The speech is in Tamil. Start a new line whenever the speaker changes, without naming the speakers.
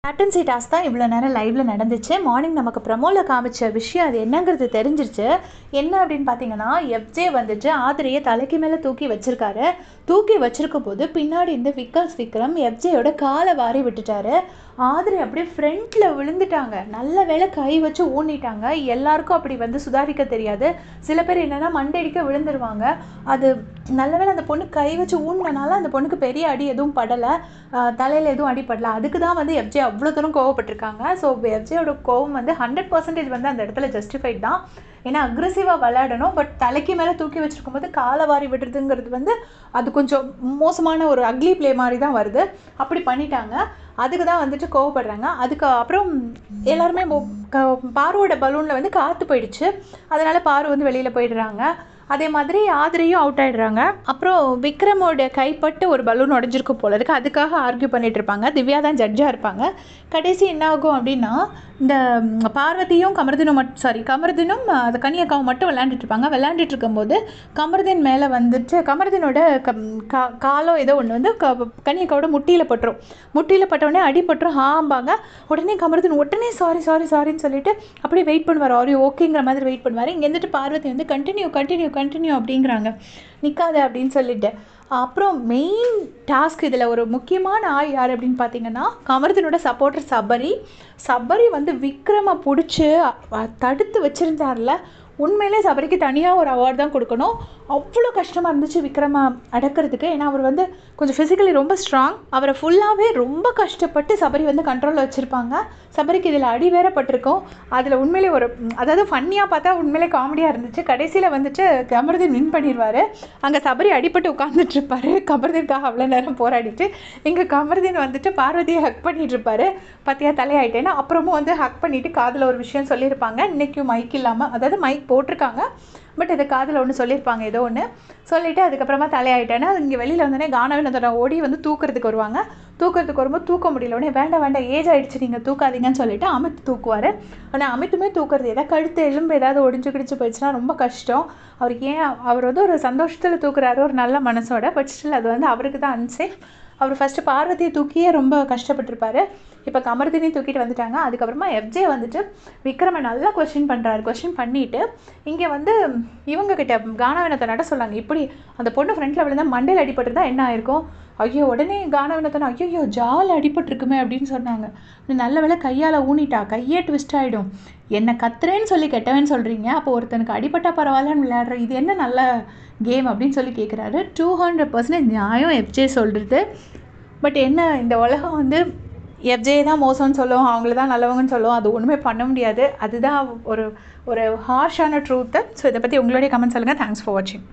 கேப்டன்சி டாஸ்க் தான் இவ்வளோ நேரம் லைவில் நடந்துச்சு. மார்னிங் நமக்கு ப்ரமோவில் காமிச்ச விஷயம் அது என்னங்கிறது தெரிஞ்சிருச்சு. என்ன அப்படின்னு பார்த்தீங்கன்னா, எஃப்ஜே வந்துட்டு ஆதிரையை தலைக்கு மேலே தூக்கி வச்சிருக்காரு. தூக்கி வச்சிருக்கும் போது பின்னாடி இந்த விக்ரம் எஃப்ஜேயோட காலை வாரி விட்டுட்டாரு. ஆதிரை அப்படியே ஃப்ரண்ட்டில் விழுந்துட்டாங்க. நல்ல வேளை கை வச்சு ஊனிட்டாங்க. எல்லாருக்கும் அப்படி வந்து சுதாரிக்க தெரியாது. சில பேர் என்னென்னா மண்டடிக்க விழுந்துருவாங்க. அது நல்ல வேளை அந்த பொண்ணு கை வச்சு ஊனினால அந்த பொண்ணுக்கு பெரிய அடி எதுவும் படலை, தலையில் எதுவும் அடிப்படலை. அதுக்கு தான் வந்து எஃப்ஜே அவ்வளோ தூரம் கோவப்பட்டிருக்காங்க. ஸோ எஃப்ஜேயோட கோவம் வந்து 100% வந்து அந்த இடத்துல ஜஸ்டிஃபைட் தான். ஏன்னா அக்ரெசிவாக விளையாடணும், பட் தலைக்கு மேலே தூக்கி வச்சுருக்கும் போது காலை வாரி விடுறதுங்கிறது வந்து அது கொஞ்சம் மோசமான ஒரு அக்லி ப்ளே மாதிரி தான் வருது. அப்படி பண்ணிட்டாங்க. அதுக்கு தான் வந்துட்டு கோவப்படுறாங்க. அதுக்கு அப்புறம் எல்லாருமே பாருவோட பலூனில் வந்து காற்று போயிடுச்சு. அதனால் பாரு வந்து வெளியில் போயிடுறாங்க. அதே மாதிரி ஆதிரையும் அவுட் ஆகிடுறாங்க. அப்புறம் விக்ரமோட கைப்பட்டு ஒரு பலூன் உடஞ்சிருக்கும் போல இருக்குது. அதுக்காக ஆர்கியூ பண்ணிகிட்டு இருப்பாங்க. திவ்யா தான் ஜட்ஜாக இருப்பாங்க. கடைசி என்ன ஆகும் அப்படின்னா, இந்த பார்வதியும் கமருதீனும் அந்த கன்னியக்காவும் மட்டும் விளையாண்டுட்டு இருப்பாங்க. விளையாண்டுட்டு இருக்கும்போது கமருதீன் மேலே வந்துட்டு கமருதீனோட காலோ ஏதோ ஒன்று வந்து கன்னியக்காவோட முட்டியில் பட்டுரும். முட்டியில் பட்டவுடனே அடிபட்டுரும். ஆம்பாங்க. உடனே கமருதீன் உடனே சாரின்னு சொல்லிட்டு அப்படியே வெயிட் பண்ணுவார். ஆரி ஓகேங்கிற மாதிரி வெயிட் பண்ணுவார். இங்கே வந்துட்டு பார்வதி வந்து கண்டினியூ அப்படிங்கிறாங்க. நிற்காத அப்படின்னு சொல்லிட்டு. அப்புறம் மெயின் டாஸ்க் இதில் ஒரு முக்கியமான ஆள் யார் அப்படின்னு பார்த்தீங்கன்னா, கமருதீனோட சப்போர்ட்டர் சபரி வந்து விக்ரமை பிடிச்சி தடுத்து வச்சுருந்தார்ல. உண்மையிலே சபரிக்கு தனியாக ஒரு அவார்டு தான் கொடுக்கணும். அவ்வளோ கஷ்டமாக இருந்துச்சு விக்ரமை அடக்கிறதுக்கு. ஏன்னா அவர் வந்து கொஞ்சம் ஃபிசிக்கலி ரொம்ப ஸ்ட்ராங். அவரை ஃபுல்லாகவே ரொம்ப கஷ்டப்பட்டு சபரி வந்து கண்ட்ரோலில் வச்சுருப்பாங்க. சபரிக்கு இதில் அடி வேற பட்டிருக்கும். அதில் உண்மையிலே அதாவது ஃபன்னியாக பார்த்தா உண்மையிலே காமெடியாக இருந்துச்சு. கடைசியில் வந்துட்டு கமருதீன் வின் பண்ணிடுவார். அங்கே சபரி அடிபட்டு உட்காந்துட்ருப்பார். கமருதீனுக்காக அவ்வளோ நேரம் போராடிட்டு இங்கே கமருதீன் வந்துட்டு பார்வதியை ஹக் பண்ணிகிட்ருப்பார். பார்த்தியா தலையாயிட்டேன்னா. அப்புறமும் வந்து ஹக் பண்ணிவிட்டு காதில் ஒரு விஷயம் சொல்லியிருப்பாங்க. இன்றைக்கும் மைக் இல்லாமல், அதாவது மைக் போட்டிருக்காங்க, பட் இதை காதில் ஒன்று சொல்லியிருப்பாங்க, ஏதோ ஒன்று சொல்லிவிட்டு அதுக்கப்புறமா தலையாயிட்டேன்னா இங்கே வெளியில் வந்தோடனே கானவினோட ஓடி வந்து தூக்கிறதுக்கு வருவாங்க. தூக்கிறதுக்கு வரும்போது தூக்க முடியல. உடனே வேண்டாம் ஏஜ் ஆகிடுச்சு, நீங்கள் தூக்காதீங்கன்னு சொல்லிவிட்டு அமித் தூக்குவார். ஆனால் அமித்துமே தூக்குறது ஏதாவது கழுத்து எலும்பு ஏதாவது ஒடிஞ்சு கிடிச்சு போயிடுச்சுன்னா ரொம்ப கஷ்டம். அவர் வந்து ஒரு சந்தோஷத்தில் தூக்குறாரு, ஒரு நல்ல மனசோட. பட் ஸ்டில் அது வந்து அவருக்கு தான் அன்சேஃப். அவர் ஃபஸ்ட்டு பார்வதியை தூக்கியே ரொம்ப கஷ்டப்பட்டுருப்பார். இப்போ கமருதீனையும் தூக்கிட்டு வந்துட்டாங்க. அதுக்கப்புறமா எஃப்ஜே வந்துட்டு விக்ரமை நல்லா கொஸ்டின் பண்ணுறாரு. கொஸ்டின் பண்ணிவிட்டு இங்கே வந்து இவங்கக்கிட்ட கானவினத்தை நட சொல்கிறாங்க. இப்படி அந்த பொண்ணு ஃப்ரெண்டில் விழுந்தால் மண்டையில் அடிபட்டுருந்தா என்ன ஆயிருக்கும்? ஐயோ, உடனே கானவினத்தனை ஐயோ ஜால் அடிபட்டுருக்குமே அப்படின்னு சொன்னாங்க. நல்ல வேளை கையால் ஊனிட்டா, கையே ட்விஸ்ட் ஆகிடும். என்னை கத்துறேன்னு சொல்லி கெட்டவன்னு சொல்கிறீங்க, அப்போ ஒருத்தனுக்கு அடிபட்டா பரவாயில்லன்னு விளையாடுற, இது என்ன நல்ல கேம் அப்படின்னு சொல்லி கேட்குறாரு. 200% நியாயம் எஃப்ஜே சொல்கிறது. பட் என்ன, இந்த உலகம் வந்து எஃப்ஜே தான் மோசம்னு சொல்லுவோம், அவங்கள தான் நல்லவங்கன்னு சொல்லுவோம். அது ஒன்றுமே பண்ண முடியாது. அதுதான் ஒரு ஹார்ஷான ட்ரூத்து. ஸோ இதை பற்றி உங்களுடைய கமெண்ட் சொல்லுங்கள். தேங்க்ஸ் ஃபார் வாட்சிங்.